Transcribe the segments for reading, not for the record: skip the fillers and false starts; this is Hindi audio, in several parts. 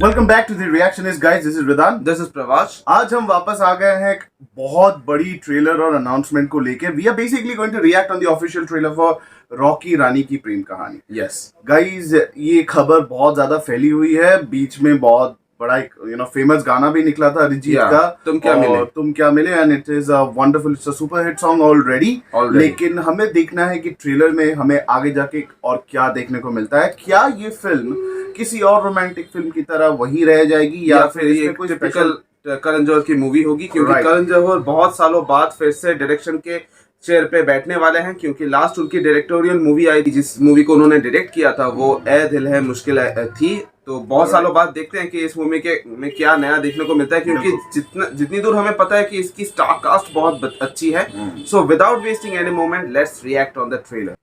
Welcome back to the reactionist guys, this is Ridaan, this is Pravas. आज हम वापस आ गए हैं एक बहुत बड़ी ट्रेलर और अनाउंसमेंट को लेके। We are basically going to react on the official trailer for Rocky Rani की प्रेम कहानी। यस गाइस, ये खबर बहुत ज्यादा फैली हुई है। बीच में बहुत बड़ा एक फेमस गाना भी निकला था अरिजीत का, तुम क्या मिले, and it is a wonderful, it's a super hit song already. लेकिन हमें देखना है कि ट्रेलर में हमें आगे जाके और क्या देखने को मिलता है। क्या ये फिल्म किसी और रोमांटिक फिल्म की तरह वही रह जाएगी या फिर ये कोई टिपिकल करण जौहर की मूवी होगी, क्योंकि करण जौहर बहुत सालों बाद फिर से डायरेक्शन के चेयर पे बैठने वाले हैं। क्योंकि लास्ट उनकी डायरेक्टोरियल मूवी आई थी, जिस मूवी को उन्होंने डायरेक्ट किया था वो ए दिल है मुश्किल थी। तो बहुत सालों बाद देखते हैं कि इस मूवी के में क्या नया देखने को मिलता है, क्योंकि जितनी दूर हमें पता है कि इसकी स्टार कास्ट बहुत अच्छी है। So without wasting any moment, let's react on the trailer.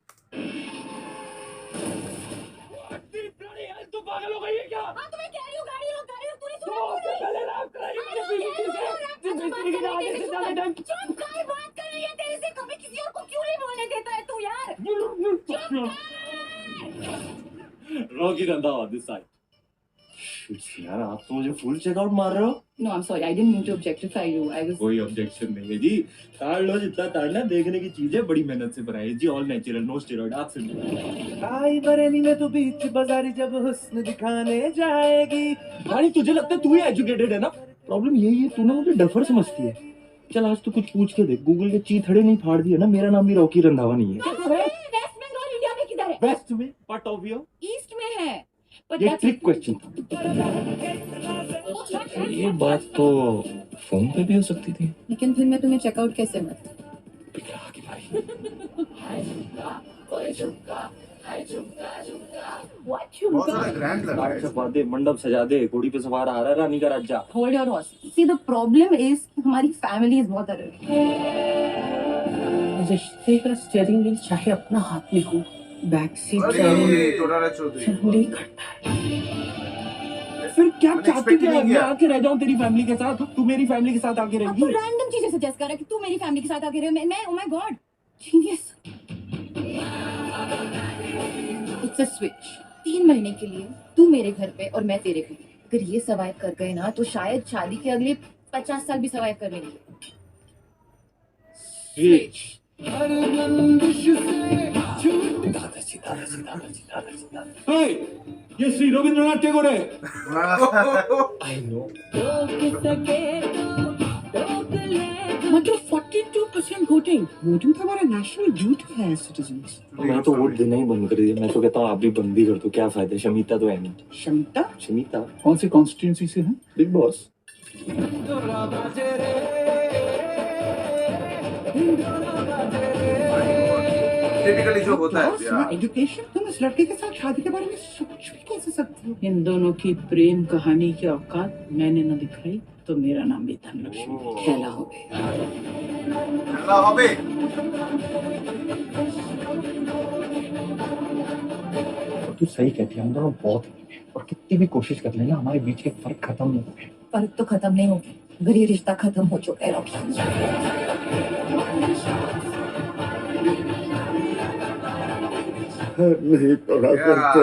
Rocky Randhawa this side. यार आप तो मुझे फुल चेकआउट मार रहे हो। No, I'm sorry. I didn't mean to objectify you. I was. कोई ऑब्जेक्शन नहीं है जी। ताड़ लो जितना ताड़ना, देखने की चीजें बड़ी मेहनत से बनाई जी, ऑल नेचुरल, नो स्टेरॉइड। आप सुन आई बरेली में तो बीच बाजारी जब हुस्न दिखाने जाएगी। भाई तुझे लगता है तू ही एजुकेटेड है ना? प्रॉब्लम यही है, तूने मुझे डफर समझती है। चल आज तो कुछ पूछ के देख, गूगल के चीथड़े नहीं फाड़ दिए ना, मेरा नाम भी रॉकी रंधावा नहीं है। वेस्ट बंगाल इंडिया में किधर है? वेस्ट में, पार्ट ऑफ योर ईस्ट में है। ये ट्रिक क्वेश्चन था। ये बात तो फोन पे भी हो सकती थी, लेकिन फिर मैं तुम्हें चेकआउट कैसे मत? पिघला की भाई। बहुत ज्यादा ग्रैंड लग रहा है। छपवा दे, मंडप सजा दे, घोड़ी पे सवार आ रहा है रानी का राजा। Hold your horse. See, the problem is हमारी फैमिली इज बहुत अलग। रिश्ते का स्टीयरिंग व्हील चाहे अपना हाथ में हो, बैक सीट फैमिली करता है। फिर क्या चाहती है? मैं आके रह जाऊं तेरी फैमिली के साथ, तू मेरी फैमिली के साथ आके अब रहेगी। तू रैंडम चीजें सजेस्ट कर रहा है कि तू मेरी फैमिली के साथ आके रहे। मैं oh my god, genius. It's a switch. 3 महीने के लिए तू मेरे घर पे और मैं तेरे घर पे। अगर ये सर्वाइव कर गए ना तो शायद शादी के अगले 50 साल भी सर्वाइव कर लेंगे। स्विच। ये श्री रविंद्रनाथ टैगोर है। I know. मात्र 42% वोटिंग तो हमारा नेशनल ड्यूटी है सिटीजन्स। मैं तो वोट देना ही बंद कर दिया। मैं तो कहता हूँ आप भी बंद ही कर दो, क्या फायदा, शमीता तो है नहीं। शमीता कौन सी कॉन्स्टिट्यूंसी से है? Big boss. टिपिकली जो होता है एजुकेशन। तुम इस लड़के के साथ शादी के बारे में सोच भी कैसे सकती हो? इन दोनों की प्रेम कहानी की औकात मैंने न दिखाई तो मेरा नाम भी धनलक्ष्मी खेला हो गया। तू सही कहती है, हम दोनों बहुत और कितनी भी कोशिश कर लेना हमारे बीच के फर्क खत्म नहीं होंगे। फर्क तो खत्म नहीं होगी, अगर ये रिश्ता खत्म हो चुका है रॉकी। नहीं पड़ा करते।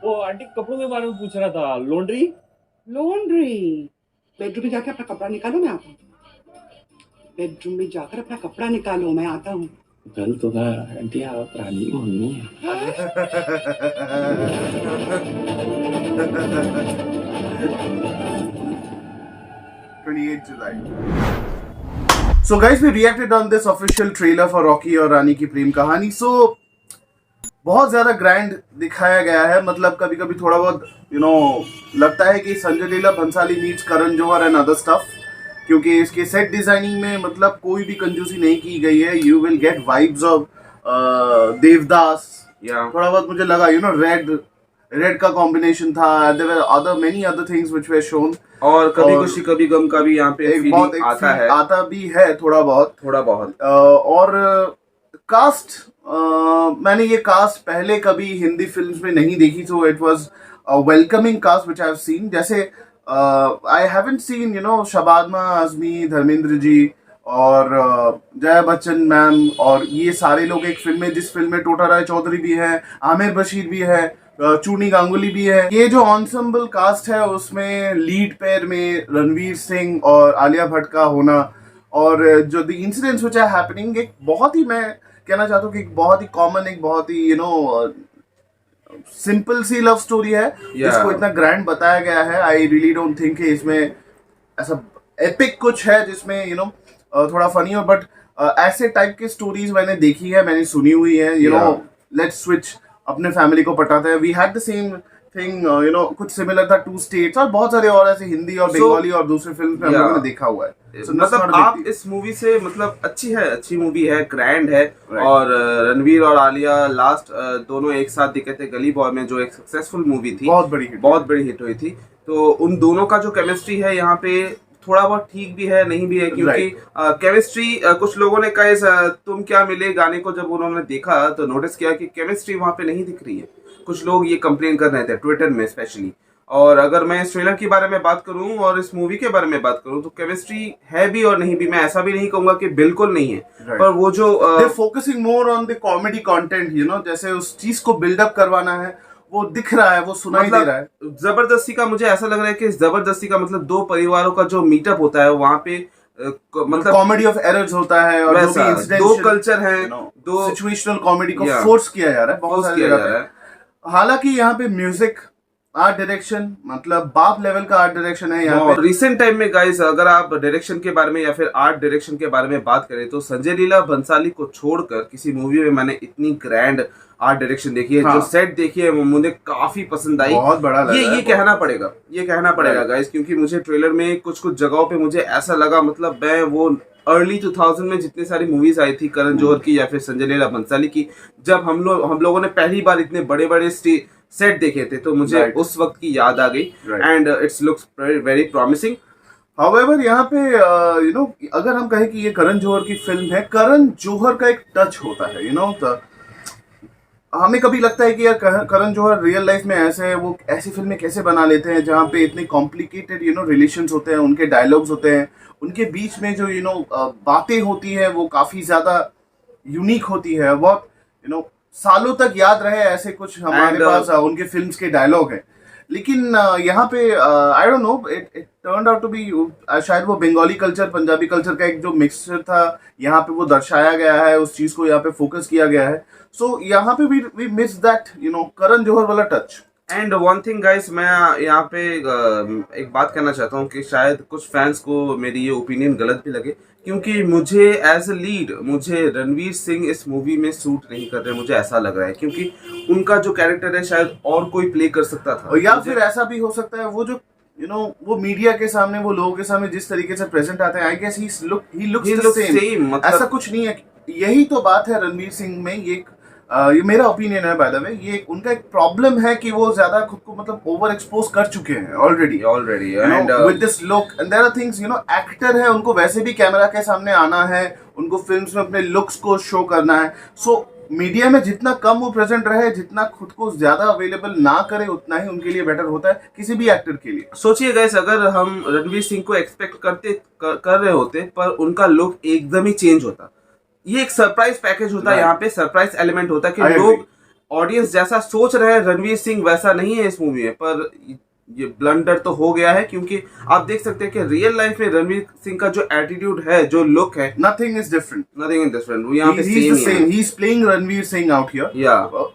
वो आंटी कपड़ों के बारे में पूछ रहा था। लॉन्ड्री बेडरूम में जाकर अपना कपड़ा निकालो, मैं आता हूँ। बेडरूम में जाकर अपना कपड़ा निकालो, मैं आता हूँ। गल तो ना आंटी, आप रानी की मम्मी है। July 28th. So guys, we reacted on this official trailer for Rocky और रानी की प्रेम कहानी। So बहुत ज्यादा ग्रैंड दिखाया गया है। मतलब कभी कभी थोड़ा बहुत लगता है कि Sanjay Leela Bhansali meets Karan Johar and other stuff, क्योंकि इसके सेट डिजाइनिंग में मतलब कोई भी कंजूसी नहीं की गई है। You will get vibes of Devdas. थोड़ा बहुत मुझे लगा रेड का कॉम्बिनेशन था। There were other many other things which were shown. और कभी खुशी कभी गम का भी यहाँ पे फीलिंग आता भी है थोड़ा बहुत। और कास्ट, मैंने ये कास्ट पहले कभी हिंदी फिल्म्स में नहीं देखी, so it was a welcoming cast which I have seen. जैसे I haven't seen Shabana Azmi, Dharmendra ji, और जया बच्चन मैम और ये सारे लोग एक फिल्म में, जिस फिल्म में टोटा राय चौधरी भी है, आमिर बशीर भी है, चूनी गांगुली भी है। ये जो एंसेम्बल कास्ट है उसमें लीड पेयर में रणवीर सिंह और आलिया भट्ट का होना, और जो the incidents which are happening, एक बहुत ही, मैं कहना चाहता हूँ कि एक बहुत ही कॉमन, एक बहुत ही सिंपल सी लव स्टोरी है जिसको इतना ग्रैंड बताया गया है। आई रियली डोंट थिंक कि इसमें ऐसा एपिक कुछ है जिसमें थोड़ा फनी हो, बट ऐसे टाइप के स्टोरीज मैंने देखी है, मैंने सुनी हुई है। लेट्स स्विच, अपने फैमिली को पटाते हैं। We had the same thing, कुछ सिमिलर था, 2 स्टेट्स और बहुत सारे और ऐसे हिंदी और बंगाली और दूसरे फिल्म में हम लोगों ने देखा हुआ है। मतलब आप इस मूवी से, मतलब अच्छी मूवी है, ग्रैंड है। और रणवीर और आलिया लास्ट दोनों एक साथ दिखे थे गली बॉय में, जो एक सक्सेसफुल मूवी थी, बहुत बड़ी हिट हुई थी। तो उन दोनों का जो केमिस्ट्री है यहाँ पे थोड़ा बहुत ठीक भी है, नहीं भी है, क्योंकि केमिस्ट्री कुछ लोगों ने कहा तुम क्या मिले गाने को जब उन्होंने देखा तो नोटिस किया कि केमिस्ट्री वहां पे नहीं दिख रही है। कुछ लोग ये कंप्लेन कर रहे थे ट्विटर में स्पेशली। और अगर मैं इस ट्रेलर के बारे में बात करूं और इस मूवी के बारे में बात करूं तो केमिस्ट्री है भी और नहीं भी। मैं ऐसा भी नहीं कहूंगा कि बिल्कुल नहीं है, पर वो जो focusing more on the comedy content, जैसे उस चीज को बिल्डअप करवाना है, वो दिख रहा है, वो सुनाई दे रहा है। जबरदस्ती का मुझे ऐसा लग रहा है कि जबरदस्ती का मतलब दो परिवारों का जो मीटअप होता है वहां पे मतलब कॉमेडी ऑफ एरर्स होता है, और दो कल्चर हैं, दो सिचुएशनल कॉमेडी को फोर्स किया जा रहा है बहुत सारी जगह पे। हालांकि यहाँ पे म्यूजिक, आर्ट डायरेक्शन, मतलब बाप लेवल का आर्ट डायरेक्शन है यहाँ पे। रिसेंट टाइम में गाइस, अगर आप डायरेक्शन के बारे में या फिर आर्ट डायरेक्शन के बारे में बात करें तो संजय लीला भंसाली को छोड़कर किसी मूवी में मैंने इतनी ग्रैंड आर्ट डायरेक्शन देखी है। जो सेट देखी है वो मुझे काफी पसंद आई, बहुत बड़ा लगा। ये कहना पड़ेगा गाइस, क्योंकि मुझे ट्रेलर में कुछ जगहों पे मुझे ऐसा लगा, मतलब मैं वो अर्ली 2000 में जितनी सारी मूवीज आई थी करण जौहर की या फिर संजय लीला भंसाली की, जब हम लोगों ने पहली बार इतने बड़े बड़े सेट देखे थे तो मुझे उस वक्त की याद आ गई। And it's looks very promising. However यहाँ पे अगर हम कहें कि ये करण जौहर की फिल्म है, करण जौहर का एक टच होता है, हमें कभी लगता है कि यार करण जौहर रियल लाइफ में ऐसे है, वो ऐसी फिल्में कैसे बना लेते हैं जहाँ पे इतने कॉम्प्लिकेटेड रिलेशंस होते हैं, उनके डायलॉग्स होते हैं, उनके बीच में जो बातें होती है वो काफी ज्यादा यूनिक होती है, बहुत सालों तक याद रहे, ऐसे कुछ हमारे पास उनके फिल्म्स के डायलॉग हैं। लेकिन यहाँ पे I don't know, it turned out to be, शायद वो बंगाली कल्चर पंजाबी कल्चर का एक जो मिक्सचर था यहाँ पे वो दर्शाया गया है, उस चीज को यहाँ पे फोकस किया गया है। सो यहाँ पे we miss that Karan Johar वाला touch. And one thing guys, मैं यहाँ पे एक बात कहना चाहता हूँ कि शायद कुछ फैंस को मेरी ये ओपिनियन गलत भी लगे, क्योंकि मुझे एज ए लीड मुझे रणवीर सिंह इस मूवी में सूट नहीं कर रहे, मुझे ऐसा लग रहा है, क्योंकि उनका जो कैरेक्टर है शायद और कोई प्ले कर सकता था। या फिर ऐसा भी हो सकता है वो जो वो मीडिया के सामने, वो लोगों के सामने जिस तरीके से प्रेजेंट आते हैं, I guess he looks the same. ऐसा कुछ नहीं है, यही तो बात है रणवीर सिंह में। ये मेरा ओपिनियन है बाय द वे, ये उनका एक प्रॉब्लम है कि वो ज्यादा खुद को मतलब ओवर एक्सपोज कर चुके हैं already and with this look and there are things, actor है, उनको वैसे भी कैमरा के सामने आना है, उनको फिल्म्स में अपने लुक्स को शो करना है। सो मीडिया में जितना कम वो प्रेजेंट रहे, जितना खुद को ज्यादा अवेलेबल ना करे, उतना ही उनके लिए बेटर होता है, किसी भी एक्टर के लिए। सोचिए गाइस, अगर हम रणवीर सिंह को एक्सपेक्ट कर रहे होते पर उनका लुक एकदम ही चेंज होता, ये एक सरप्राइज पैकेज होता है, यहाँ पे सरप्राइज एलिमेंट होता है कि लोग, ऑडियंस जैसा सोच रहे हैं रणवीर सिंह वैसा नहीं है इस मूवी में। पर ये ब्लंडर तो हो गया है, क्योंकि आप देख सकते हैं कि रियल लाइफ में रणवीर सिंह का जो एटीट्यूड है, जो लुक है, नथिंग इज डिफरेंट। वो यहाँ पे same he is playing Ranveer Singh out here,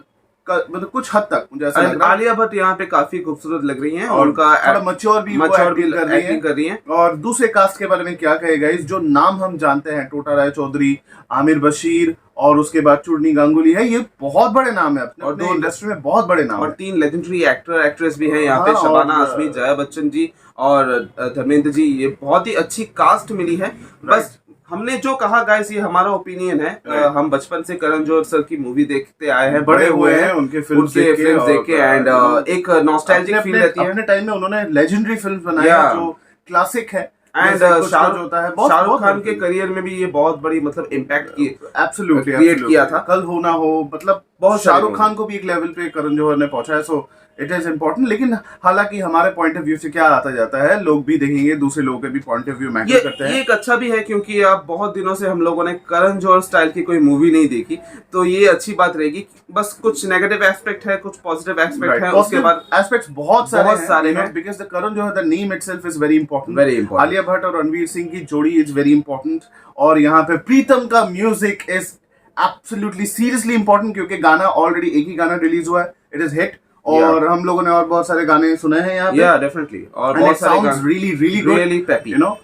मतलब कुछ हद तक मुझे ऐसा लग रहा है। आलिया भट्ट यहाँ पे काफी खूबसूरत लग रही हैं, और उनका मैच्योर भी एक्टिंग कर रही हैं। और दूसरे कास्ट के बारे में क्या कहेगा, इस जो नाम हम जानते हैं, टोटा राय चौधरी, आमिर बशीर और उसके बाद चूनी गांगुली है, ये बहुत बड़े नाम है अपने इंडस्ट्री में, बहुत बड़े नाम। और 3 लेजेंडरी एक्ट्रेस भी हैं यहाँ पे, शबाना आजमी, जया बच्चन जी और धर्मेंद्र जी। ये बहुत ही अच्छी कास्ट मिली है। बस हमने जो कहा गाइस, ये हमारा ओपिनियन है। हम बचपन से करण जौहर सर की मूवी देखते आए हैं, बड़े हुए हैं उनके फिल्म्स देख के एंड एक नॉस्टैल्जिक फील रहती है। अपने टाइम में उन्होंने लेजेंडरी फिल्म्स बनाई हैं जो क्लासिक है। एंड शाहरुख खान के करियर में भी ये बहुत बड़ी मतलब इम्पैक्ट क्रिएट किया था। कल हो ना हो, मतलब बहुत शाहरुख खान को भी एक लेवल पे करण जौहर ने पहुंचाया। So it is important. लेकिन हालांकि हमारे पॉइंट ऑफ व्यू से क्या आता जाता है, लोग भी देखेंगे, दूसरे लोगों के भी पॉइंट ऑफ व्यू मैटर करते ये हैं। एक अच्छा भी है क्योंकि आप बहुत दिनों से हम लोगों ने करण जौहर स्टाइल की कोई मूवी नहीं देखी, तो ये अच्छी बात रहेगी। बस कुछ नेगेटिव एस्पेक्ट है, कुछ पॉजिटिव एस्पेक्ट है, उसके बाद एस्पेक्ट्स बहुत सारे हैं because the Karan Johar the name itself is very important. Very important. Alia Bhatt और रणवीर सिंह की जोड़ी इज वेरी इंपॉर्टेंट, और यहाँ पे प्रीतम का music is absolutely seriously important, क्योंकि गाना ऑलरेडी एक ही गाना रिलीज हुआ है, इट इज हिट, और हम लोगों ने और बहुत सारे गाने सुने हैं यहाँ पे। या डेफिनेटली, और बहुत सारे गाने really really peppy. You know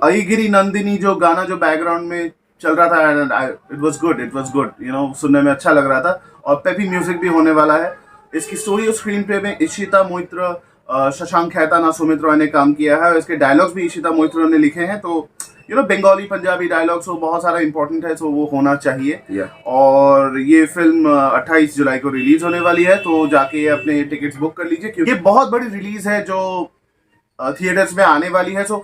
Aigiri Nandini जो गाना जो बैकग्राउंड में चल रहा था, it was good, you know, सुनने में अच्छा लग रहा था, और पेपी म्यूजिक भी होने वाला है। इसकी स्टोरी और स्क्रीन प्ले में इशिता मोइत्र, शशांक खैताना, सुमित रॉय ने काम किया है, और इसके डायलॉग्स भी इशिता मोइत्र ने लिखे हैं। तो you know Bengali Punjabi dialogues वो बहुत सारा इंपॉर्टेंट है, तो वो होना चाहिए। और ये फिल्म 28 जुलाई को रिलीज होने वाली है, तो जाके अपने टिकट्स बुक कर लीजिए, क्योंकि ये बहुत बड़ी रिलीज है जो थिएटर्स में आने वाली है। So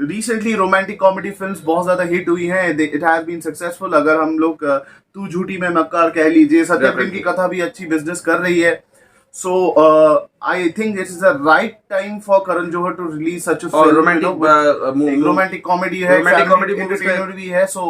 recently romantic comedy films बहुत ज्यादा हिट हुई हैं, इट हैज बीन सक्सेसफुल। अगर हम लोग तू झूठी में मक्कार कह लीजिए, सत्य प्रेम की कथा भी अच्छी बिजनेस कर रही है। So I think this is the right time for Karan Johar to release such a film. Romantic comedy है, family entertainer भी है, so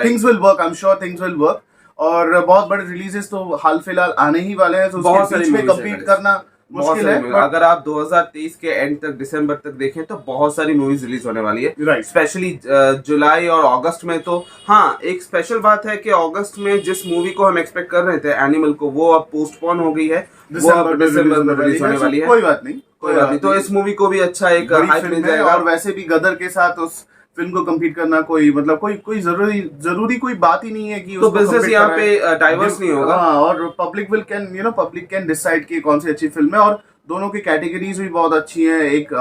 things will work. I'm sure things will work. और बहुत बड़े रिलीजेस तो हाल फिलहाल आने ही वाले हैं, तो उसके बीच में कम्पीट करना मुश्किल है। अगर आप 2023 के एंड तक, दिसंबर तक देखें तो बहुत सारी मूवीज रिलीज होने वाली है, स्पेशली जुलाई और अगस्त में। तो हाँ, एक स्पेशल बात है कि अगस्त में जिस मूवी को हम एक्सपेक्ट कर रहे थे, एनिमल को, वो अब पोस्टपोन हो गई है, वो अब दिसंबर में रिलीज होने वाली है। कोई बात नहीं। तो इस मूवी को भी अच्छा एक हाइप मिल जाएगा। और वैसे भी गदर के साथ उस फिल्म को compete करना कोई मतलब कोई जरूरी कोई बात ही नहीं है कि तो बिजनेस यहाँ पे डाइवर्स नहीं होगा। हाँ, और पब्लिक कैन डिसाइड कि कौन सी अच्छी फिल्म है, और दोनों की कैटेगरीज भी बहुत अच्छी हैं। एक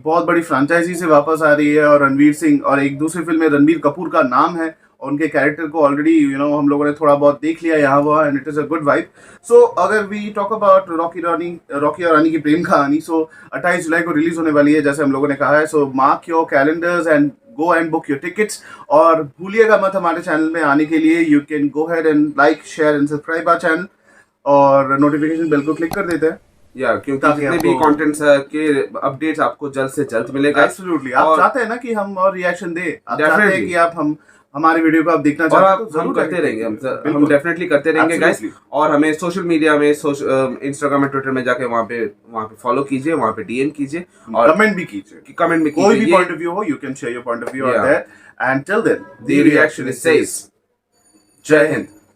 बहुत बड़ी फ्रेंचाइजी से वापस आ रही है, और रणवीर सिंह, और एक दूसरी फिल्म में रणबीर कपूर का नाम है, और उनके कैरेक्टर को ऑलरेडी हम लोगों ने थोड़ा बहुत देख लिया यहाँ वहाँ, and it is a good vibe. So अगर वी टॉक अबाउट रॉकी और रानी की प्रेम कहानी, सो 28 जुलाई को रिलीज होने वाली है, जैसे हम लोगों ने कहा है। So mark your calendars and go and book your tickets, और भूलिएगा मत हमारे चैनल में आने के लिए। You can go ahead and like, share and subscribe our channel, और नोटिफिकेशन बेल को क्लिक कर देते हैं, क्योंकि जितने भी कंटेंट्स के अपडेट्स आपको जल्द से जल्द मिलेगा। एब्सोल्युटली। आप चाहते हैं ना कि हम और रिएक्शन दे, आप चाहते हैं कि आप हमारे वीडियो को आप देखना चाहते हैं, तो हम करते रहेंगे, हम डेफिनेटली करते रहेंगे गाइस। और हमें सोशल मीडिया में, इंस्टाग्राम में, ट्विटर में जाके वहाँ पे फॉलो कीजिए, वहाँ पे डीएम कीजिए, और कमेंट भी कीजिए, कोई भी पॉइंट ऑफ व्यू हो, you can share your point of view on that, and till then the reaction is says. जय हिंद।